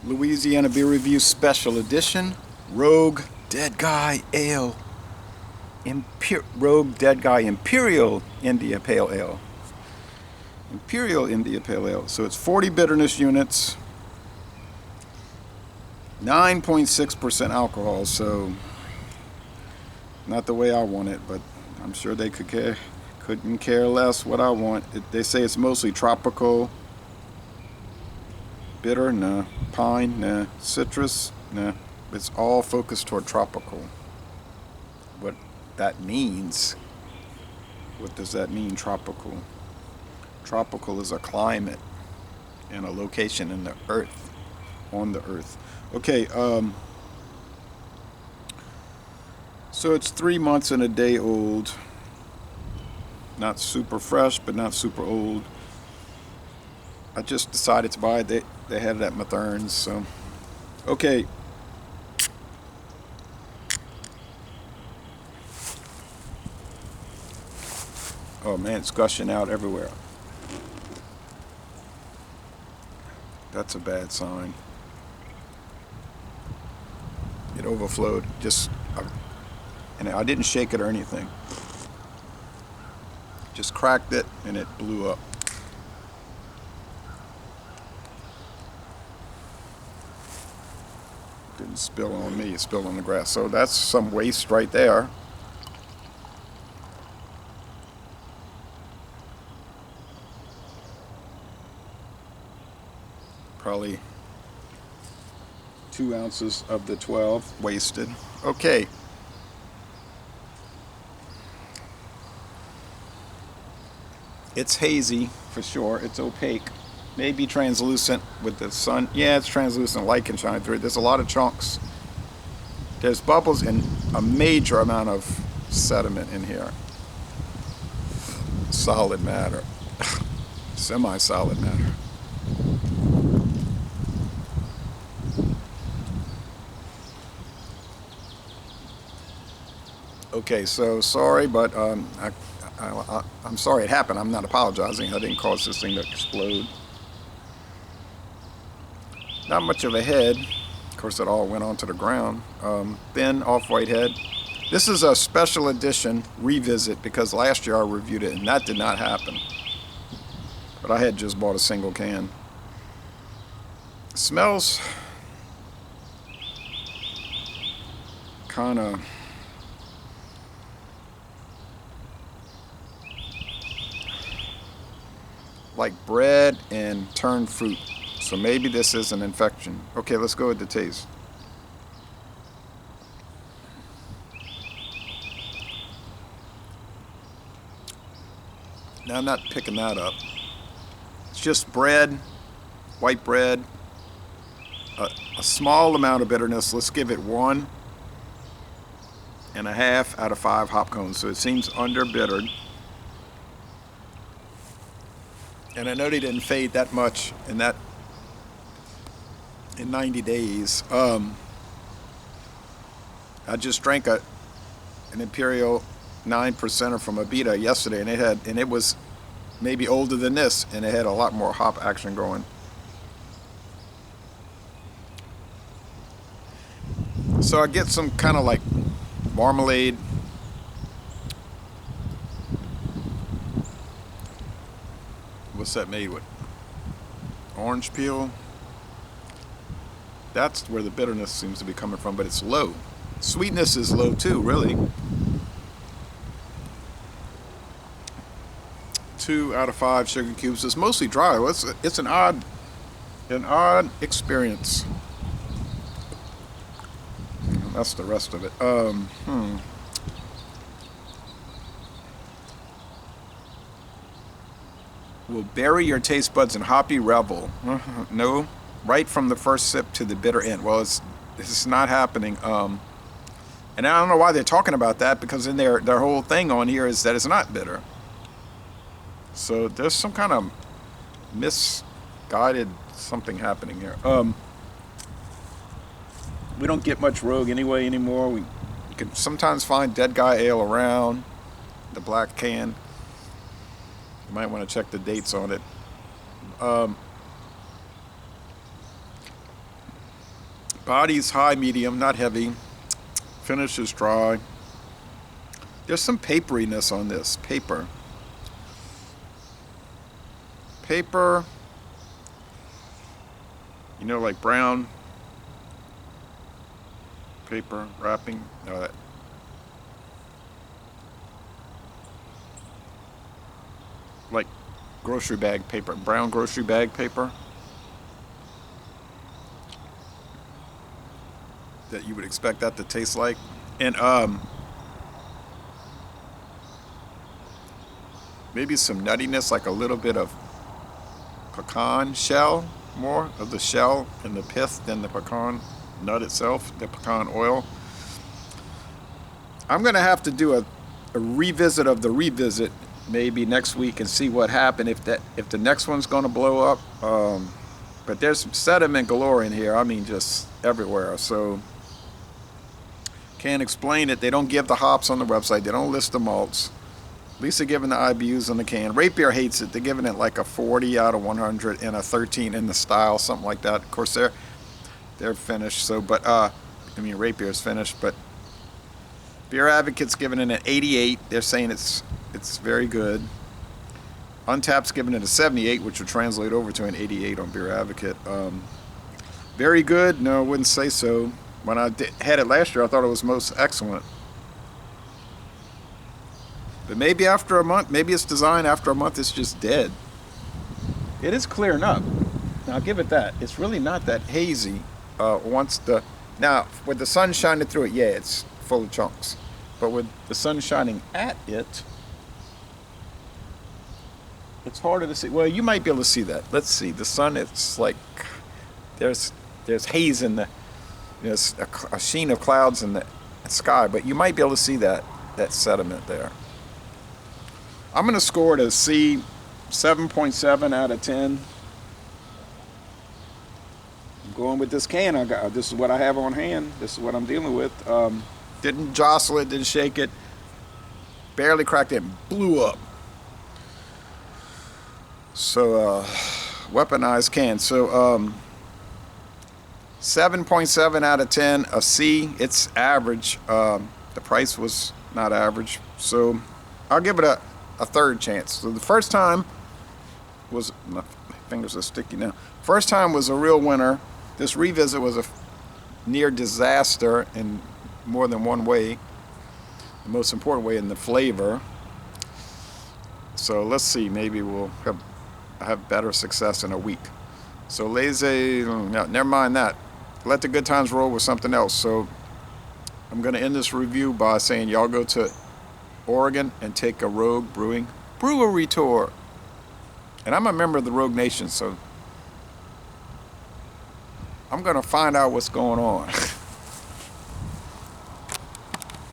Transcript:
Louisiana Beer Review Special Edition, Rogue Dead Guy Ale. Rogue Dead Guy Imperial India Pale Ale. Imperial India Pale Ale. So it's 40 bitterness units, 9.6% alcohol. So not the way I want it, but I'm sure they couldn't care less what I want. They say it's mostly tropical. Bitter, nah. Pine, nah. Citrus, nah. It's all focused toward tropical. What that means, what does that mean, tropical? Tropical is a climate and a location in the earth, on the earth. Okay, so it's 3 months and a day old. Not super fresh, but not super old. I just decided to buy it. They had it at Mathern's, so. Okay. Oh man, it's gushing out everywhere. That's a bad sign. It overflowed. And I didn't shake it or anything. Just cracked it and it blew up. Didn't spill on me, it spilled on the grass. So that's some waste right there. Probably 2 ounces of the 12 wasted. Okay. It's hazy for sure. It's opaque. Maybe translucent with the sun. Yeah, it's translucent. Light can shine through it. There's a lot of chunks. There's bubbles and a major amount of sediment in here. Solid matter. Semi-solid matter. Okay, so sorry, but I'm sorry it happened. I'm not apologizing. I didn't cause this thing to explode. Not much of a head. Of course, it all went onto the ground. Thin, off-white head. This is a special edition revisit because last year I reviewed it and that did not happen. But I had just bought a single can. Smells kind of like bread and turned fruit. So maybe this is an infection. Okay, let's go with the taste. Now I'm not picking that up. It's just bread, white bread, a small amount of bitterness. Let's give it 1.5 out of 5 hop cones. So it seems under bittered. And I know they didn't fade that much in 90 days. I just drank an Imperial 9%er from Abita yesterday, and it was maybe older than this, and it had a lot more hop action going. So I get some kind of like marmalade. What's that made with? Orange peel. That's where the bitterness seems to be coming from, but it's low. Sweetness is low too, really. 2 out of 5 sugar cubes. It's mostly dry. It's an odd experience. That's the rest of it. Will bury your taste buds in hoppy revel. No, right from the first sip to the bitter end. Well, this is not happening. And I don't know why they're talking about that, because in their whole thing on here is that it's not bitter. So there's some kind of misguided something happening here. We don't get much Rogue anyway anymore. You can sometimes find Dead Guy Ale around, the black can. You might want to check the dates on it. Body's high, medium, not heavy. Finish is dry. There's some paperiness on this. Paper. You know, like brown paper wrapping. Like grocery bag paper, brown grocery bag paper that you would expect that to taste like. And maybe some nuttiness, like a little bit of pecan shell, more of the shell and the pith than the pecan nut itself, the pecan oil. I'm gonna have to do a revisit of the revisit maybe next week and see what happened, if the next one's gonna blow up. But there's some sediment galore in here. I mean, just everywhere. So can't explain it. They don't give the hops on the website. They don't list the malts. At least they're giving the IBUs on the can. Rapier hates it. They're giving it like a 40 out of 100 and a 13 in the style, something like that. Of course, they're finished. So, but I mean, Rapier's finished. But Beer Advocate's giving it an 88. They're saying it's very good. Untapped's giving it a 78, which would translate over to an 88 on Beer Advocate. Very good? No, I wouldn't say so. When I had it last year, I thought it was most excellent. But maybe after a month, maybe it's designed after a month, it's just dead. It is clearing up. Now, I'll give it that. It's really not that hazy. Now, with the sun shining through it, yeah, it's full of chunks. But with the sun shining at it, it's harder to see. Well, you might be able to see that. Let's see. The sun, it's like there's haze in the, there's a sheen of clouds in the sky, but you might be able to see that sediment there. I'm going to score it a C, 7.7 out of 10. I'm going with this can I got. This is what I have on hand. This is what I'm dealing with. Didn't jostle it, didn't shake it. Barely cracked it, blew up. So, weaponized can. So, 7.7 out of 10, a C. It's average. The price was not average. So, I'll give it a third chance. So, the first time was, my fingers are sticky now. First time was a real winner. This revisit was a near disaster in more than one way. The most important way in the flavor. So, let's see. Maybe we'll have better success in a week. So no, never mind that. Let the good times roll with something else. So I'm going to end this review by saying y'all go to Oregon and take a Rogue Brewing brewery tour. And I'm a member of the Rogue Nation, so I'm going to find out what's going on.